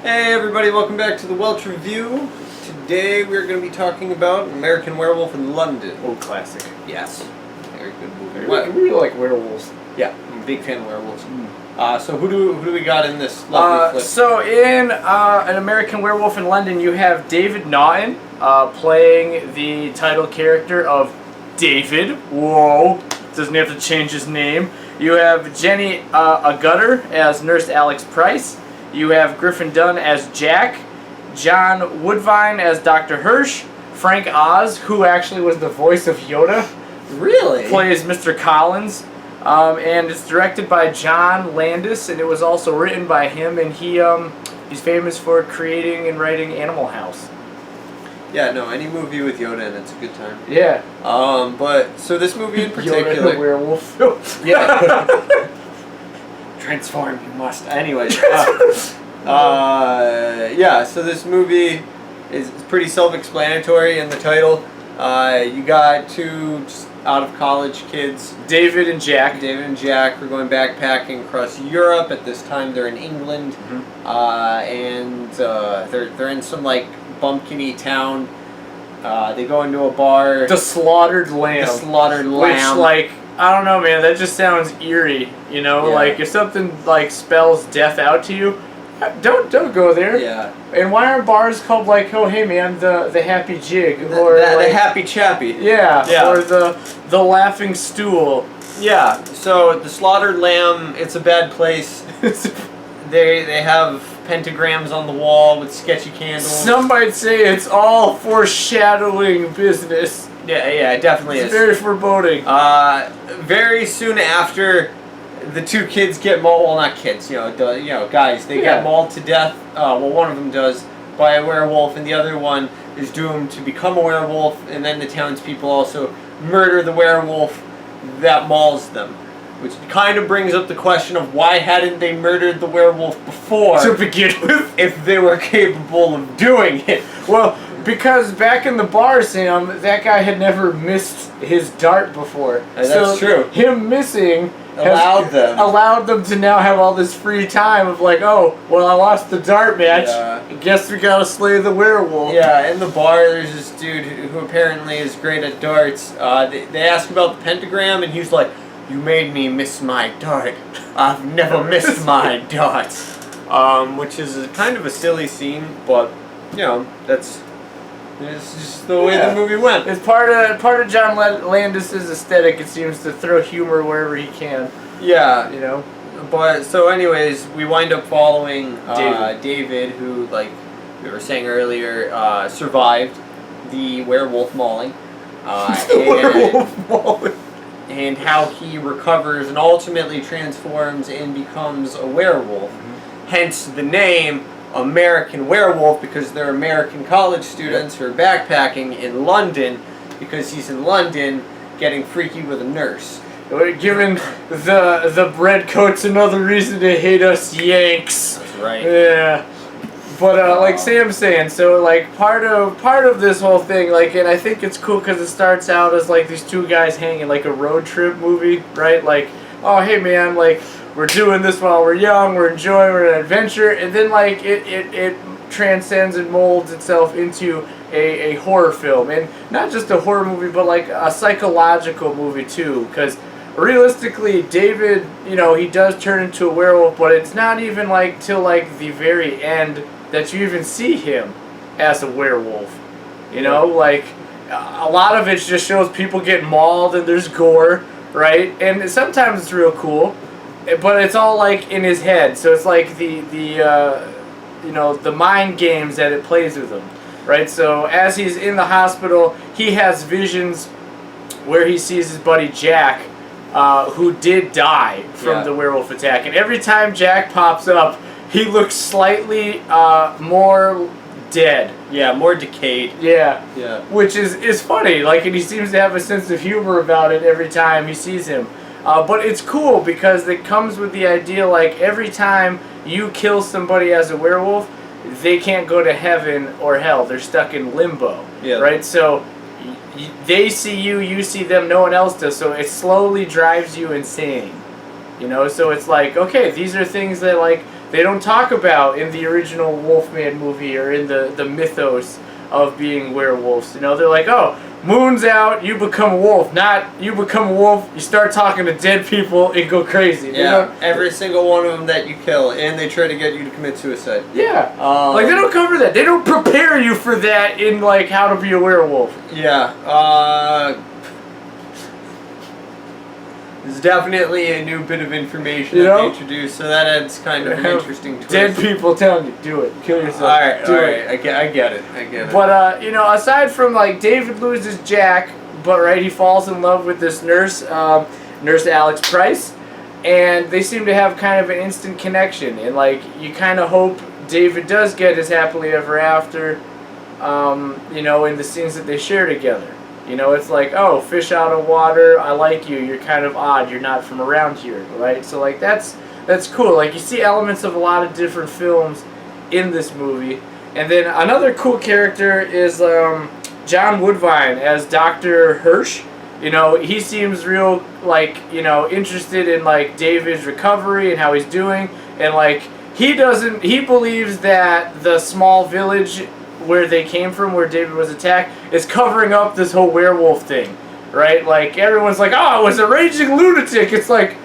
Hey everybody, welcome back to the Welch Review. Today we're going to be talking about An American Werewolf in London. Old classic. Yes. Very good movie. We really like werewolves. Yeah, I'm a big fan of werewolves. So who do we got in this lovely flick? So in An American Werewolf in London, you have David Naughton playing the title character of David. Whoa. Doesn't have to change his name. You have Jenny Agutter as Nurse Alex Price. You have Griffin Dunn as Jack, John Woodvine as Dr. Hirsch, Frank Oz, who actually was the voice of Yoda, Really? plays Mr. Collins, and it's directed by John Landis, and it was also written by him, and he's famous for creating and writing Animal House. Yeah, no, any movie with Yoda in it's a good time. Yeah. But so this movie in particular, Yoda the werewolf film. yeah. Transform, you must. Anyways, yeah. So this movie is pretty self-explanatory in the title. You got two just out of college kids, David and Jack. David and Jack are going backpacking across Europe. At this time, they're in England, and they're in some like bumpkiny town. They go into a bar. The Slaughtered Lamb. The Slaughtered Lamb. Which, like, I don't know, man. That just sounds eerie. You know, Yeah. like if something like spells death out to you, don't go there. Yeah. And why aren't bars called like, oh hey man, the Happy Jig or the like, Happy Chappy. yeah, or the Laughing Stool. Yeah. So the Slaughtered Lamb, it's a bad place. They have pentagrams on the wall with sketchy candles. Some might say it's all foreshadowing business. Yeah, it definitely It's is. very foreboding. Very soon after, the two kids get mauled. Well, not kids, guys. They get mauled to death. Well, one of them does by a werewolf, and the other one is doomed to become a werewolf. And then the townspeople also murder the werewolf that mauls them, which kind of brings up the question of why hadn't they murdered the werewolf before To begin with, if they were capable of doing it? well, because back in the bar, Sam, that guy had never missed his dart before. That's true. Him missing Allowed them to now have all this free time of like, oh, well, I lost the dart match. Yeah. I guess we gotta slay the werewolf. Yeah, in the bar, there's this dude who apparently is great at darts. They ask about the pentagram, and he's like, "You made me miss my dart. I've never missed my darts." Which is kind of a silly scene, but it's just the way the movie went. It's part of John Landis' aesthetic. It seems to throw humor wherever he can. Yeah, You know. But so, anyways, we wind up following David. David, who, like we were saying earlier, survived the werewolf mauling. Werewolf mauling. And how he recovers and ultimately transforms and becomes a werewolf. Hence the name American Werewolf, because they're American college students who are backpacking in London, because he's in London getting freaky with a nurse. Given the bread coat's another reason to hate us Yanks. That's right. Yeah. But like Sam's saying, so like part of this whole thing, like, and I think it's cool because it starts out as like these two guys hanging, like a road trip movie, right? Like, oh hey man, like we're doing this while we're young, we're enjoying, we're an adventure, and then like it transcends and molds itself into a horror film, and not just a horror movie, but like a psychological movie too, because realistically, David, he does turn into a werewolf, but it's not even like till like the very end that you even see him as a werewolf. Like a lot of it just shows people getting mauled and there's gore, right? And sometimes it's real cool, but it's all like in his head. So it's like the mind games that it plays with him, right? So as he's in the hospital, he has visions where he sees his buddy Jack, who did die from the werewolf attack. And every time Jack pops up, he looks slightly more dead. Yeah, more decayed. Yeah. Yeah. Which is funny. Like, and he seems to have a sense of humor about it every time he sees him. But it's cool because it comes with the idea, like, every time you kill somebody as a werewolf, they can't go to heaven or hell. They're stuck in limbo. Yeah. Right? So they see you see them, no one else does. So it slowly drives you insane. You know, so it's like, okay, these are things that like they don't talk about in the original Wolfman movie or in the mythos of being werewolves. You know, they're like, oh, moon's out, you become a wolf. Not you become a wolf, you start talking to dead people and go crazy. Yeah, every single one of them that you kill, and they try to get you to commit suicide. Yeah, like they don't cover that. They don't prepare you for that in like How to Be a Werewolf. Yeah, there's definitely a new bit of information that they introduced, so that adds kind of an interesting twist. Dead people telling you, do it, kill yourself. Alright, I get it. But, you know, aside from, like, David loses Jack, but, right, he falls in love with this nurse, Nurse Alex Price, and they seem to have kind of an instant connection, and, like, you kind of hope David does get his happily ever after, you know, in the scenes that they share together. You know, it's like, oh, fish out of water, I like you, you're kind of odd, you're not from around here, right? So, like, that's cool. Like, you see elements of a lot of different films in this movie. And then another cool character is John Woodvine as Dr. Hirsch. You know, he seems real, like, you know, interested in, like, David's recovery and how he's doing. And, like, he believes that the small village where they came from, where David was attacked, is covering up this whole werewolf thing, right? Like, everyone's like, oh, it was a raging lunatic. It's like,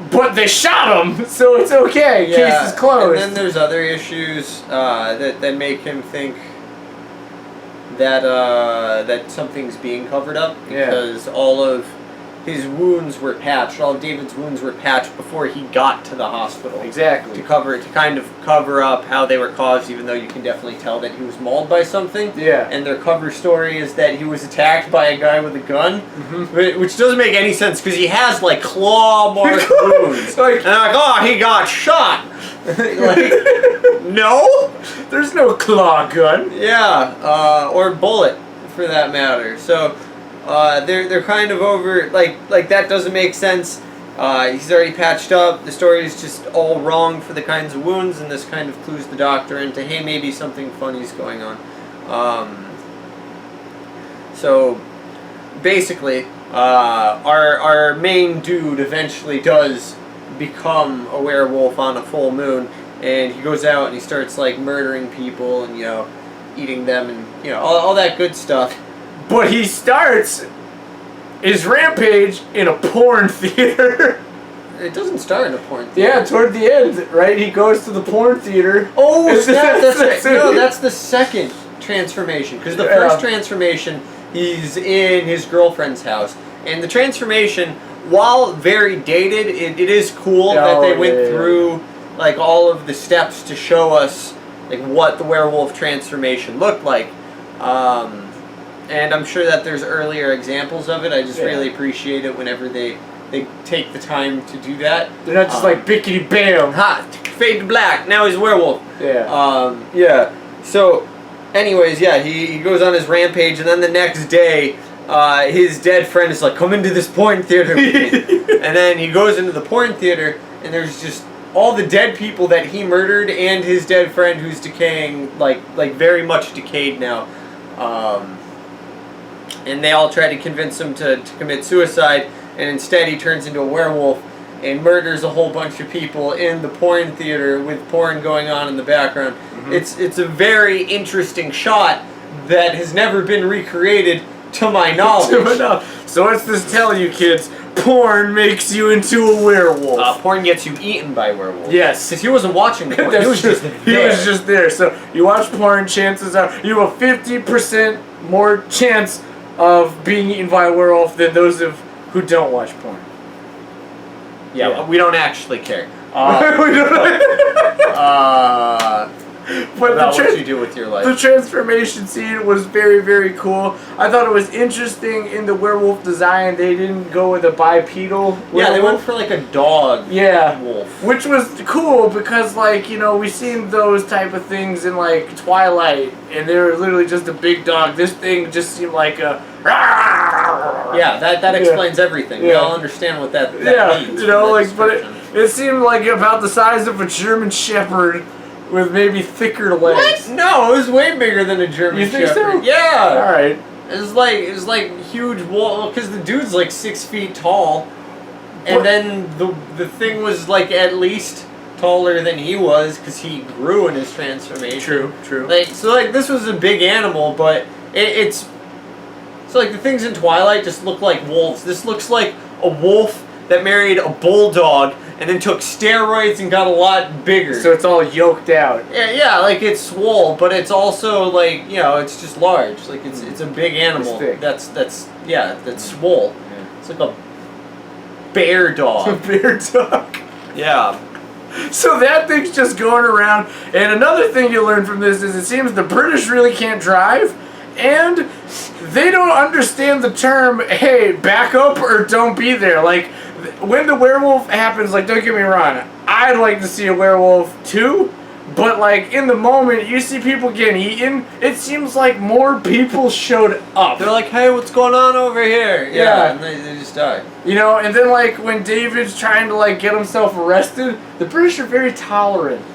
but they shot him, so it's okay. Yeah, case is closed. And then there's other issues that make him think that that something's being covered up, because all of his wounds were patched. All of David's wounds were patched before he got to the hospital. Exactly. To kind of cover up how they were caused, even though you can definitely tell that he was mauled by something. Yeah. And their cover story is that he was attacked by a guy with a gun, which doesn't make any sense because he has like claw mark wounds. Like, and I'm like, oh, he got shot. Like, no, there's no claw gun. Yeah, or bullet for that matter. So. They're kind of over, like that doesn't make sense. He's already patched up. The story is just all wrong for the kinds of wounds, and this kind of clues the doctor into, hey, maybe something funny's going on. So basically, our main dude eventually does become a werewolf on a full moon, and he goes out and he starts like murdering people and, you know, eating them and, you know, all that good stuff. But he starts his rampage in a porn theater. It doesn't start in a porn theater. Yeah, toward the end, right? He goes to the porn theater. Oh, that's the second transformation. Because the first transformation, he's in his girlfriend's house. And the transformation, while very dated, it is cool that they went through like all of the steps to show us like what the werewolf transformation looked like. And I'm sure that there's earlier examples of it. I just really appreciate it whenever they take the time to do that. They're not just like bickety bam. Ha! Fade to black. Now he's a werewolf. Yeah. Yeah. So, anyways, yeah, he goes on his rampage, and then the next day, his dead friend is like, come into this porn theater with me. And then he goes into the porn theater, and there's just all the dead people that he murdered, and his dead friend who's decaying, like very much decayed now. And they all try to convince him to commit suicide, and instead he turns into a werewolf and murders a whole bunch of people in the porn theater with porn going on in the background. It's a very interesting shot that has never been recreated to my knowledge. So what's this tell you, kids? Porn makes you into a werewolf. Porn gets you eaten by werewolves. Yes. Because he wasn't watching the porn. He was just there. So you watch porn, chances are you have a 50% more chance of being eaten by a werewolf than those who don't watch porn. Yeah, we don't actually care. But what you do with your life. The transformation scene was very, very cool. I thought it was interesting in the werewolf design. They didn't go with a bipedal werewolf. Yeah, they went for like a dog wolf. Which was cool because, like, you know, we've seen those type of things in, like, Twilight, and they were literally just a big dog. This thing just seemed like a... Yeah, that explains everything. We all understand what that means. You know, like, but it seemed like about the size of a German Shepherd with maybe thicker legs. What? No, it was way bigger than a German Shepherd. You think so? Yeah. All right. It was like huge wolf because the dude's like 6 feet tall, And then the thing was like at least taller than he was because he grew in his transformation. True. Like so, like this was a big animal, but it's so like the things in Twilight just look like wolves. This looks like a wolf that married a bulldog and then took steroids and got a lot bigger. So it's all yoked out. Yeah, like it's swole, but it's also like it's just large. Like it's a big animal. It's thick. That's swole. Yeah. It's like a bear dog. A bear dog. Yeah. So that thing's just going around. And another thing you learn from this is it seems the British really can't drive, and they don't understand the term, hey, back up or don't be there. Like, when the werewolf happens, like, don't get me wrong, I'd like to see a werewolf too, but, like, in the moment, you see people getting eaten, it seems like more people showed up. They're like, hey, what's going on over here? Yeah. And they just die. And then, like, when David's trying to, like, get himself arrested, the British are very tolerant.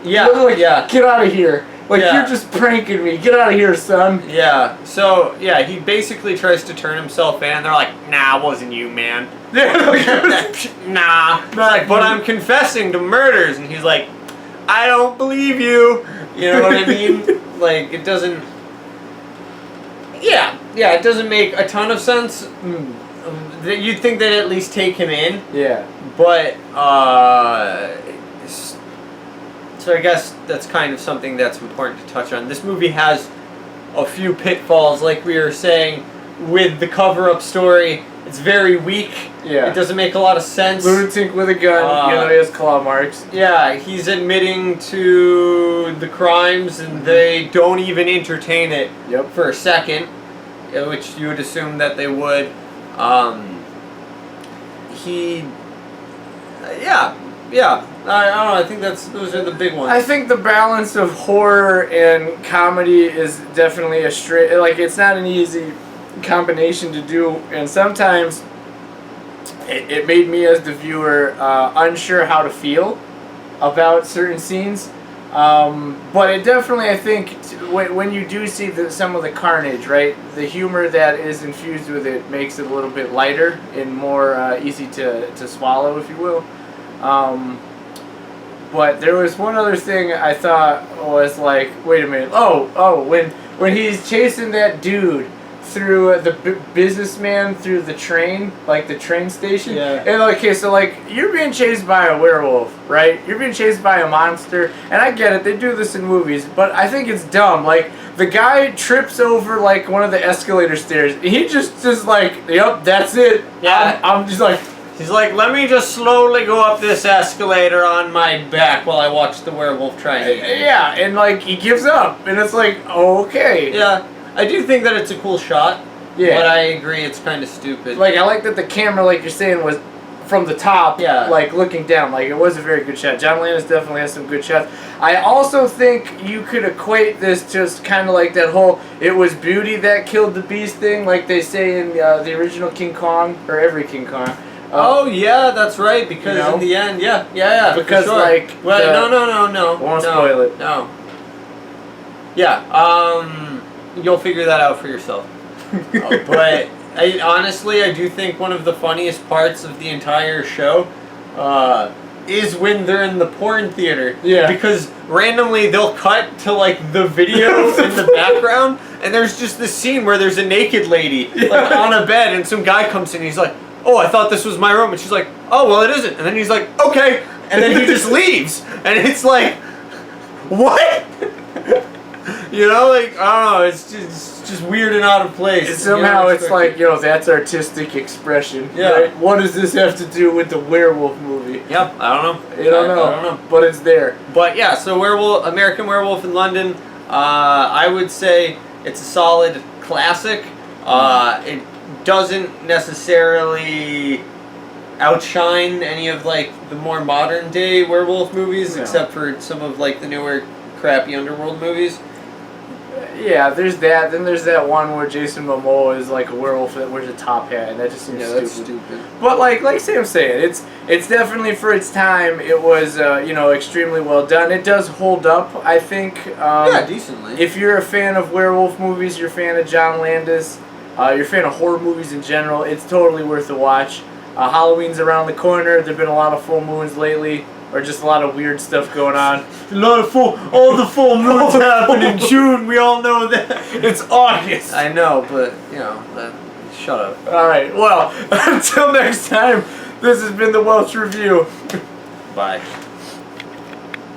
Yeah, They're like, get out of here. Like, you're just pranking me. Get out of here, son. Yeah. So, yeah, he basically tries to turn himself in. They're like, nah, it wasn't you, man. Nah. Like, but I'm confessing to murders. And he's like, I don't believe you. You know what I mean? Like, it doesn't... Yeah, it doesn't make a ton of sense. You'd think they'd at least take him in. Yeah. But, so I guess that's kind of something that's important to touch on. This movie has a few pitfalls, like we were saying, with the cover-up story. It's very weak. Yeah. It doesn't make a lot of sense. Lunatic with a gun, he has claw marks. Yeah, he's admitting to the crimes, and they don't even entertain it for a second, which you would assume that they would. I don't know. I think those are the big ones. I think the balance of horror and comedy is definitely it's not an easy combination to do, and sometimes it made me as the viewer unsure how to feel about certain scenes. But it definitely, I think, when you do see some of the carnage, right, the humor that is infused with it makes it a little bit lighter and more easy to swallow, if you will. But there was one other thing I thought was like, wait a minute, when he's chasing that dude through the businessman through the train, like the train station. Yeah. And okay, so like you're being chased by a werewolf, right? You're being chased by a monster, and I get it, they do this in movies, but I think it's dumb. Like the guy trips over like one of the escalator stairs. And he just like, yep, that's it. Yeah. I'm just like. He's like, let me just slowly go up this escalator on my back while I watch the werewolf try and eat me. Yeah, and like he gives up, and it's like, okay. Yeah, I do think that it's a cool shot. Yeah. But I agree, it's kind of stupid. Like I like that the camera, like you're saying, was from the top, like looking down. Like it was a very good shot. John Landis definitely has some good shots. I also think you could equate this just kind of like that whole "it was beauty that killed the beast" thing, like they say in the original King Kong or every King Kong. Oh yeah, that's right. Because in the end, because sure. like, no, won't spoil it. No. Yeah, you'll figure that out for yourself. But I do think one of the funniest parts of the entire show is when they're in the porn theater. Yeah. Because randomly they'll cut to like the video in the background, and there's just this scene where there's a naked lady like on a bed, and some guy comes in, and he's like, oh, I thought this was my room. And she's like, oh, well, it isn't. And then he's like, okay. And then he just leaves. And it's like, what? Like, I don't know. It's just weird and out of place. And somehow it's like, that's artistic expression. Yeah. Right? What does this have to do with the werewolf movie? Yep, I don't know. I don't know. But it's there. But yeah, so American Werewolf in London, I would say it's a solid classic. It doesn't necessarily outshine any of like the more modern day werewolf movies, except for some of like the newer crappy underworld movies. Yeah, there's that. Then there's that one where Jason Momoa is like a werewolf that wears a top hat, and that just seems stupid. That's stupid. But like Sam's saying, it's definitely for its time. It was extremely well done. It does hold up, I think. Decently. If you're a fan of werewolf movies, you're a fan of John Landis, you're a fan of horror movies in general, it's totally worth a watch. Halloween's around the corner. There've been a lot of full moons lately, or just a lot of weird stuff going on. All the full moons happen in June. We all know that. It's August. I know, but shut up. All right. Well, until next time, this has been the Welch Review. Bye.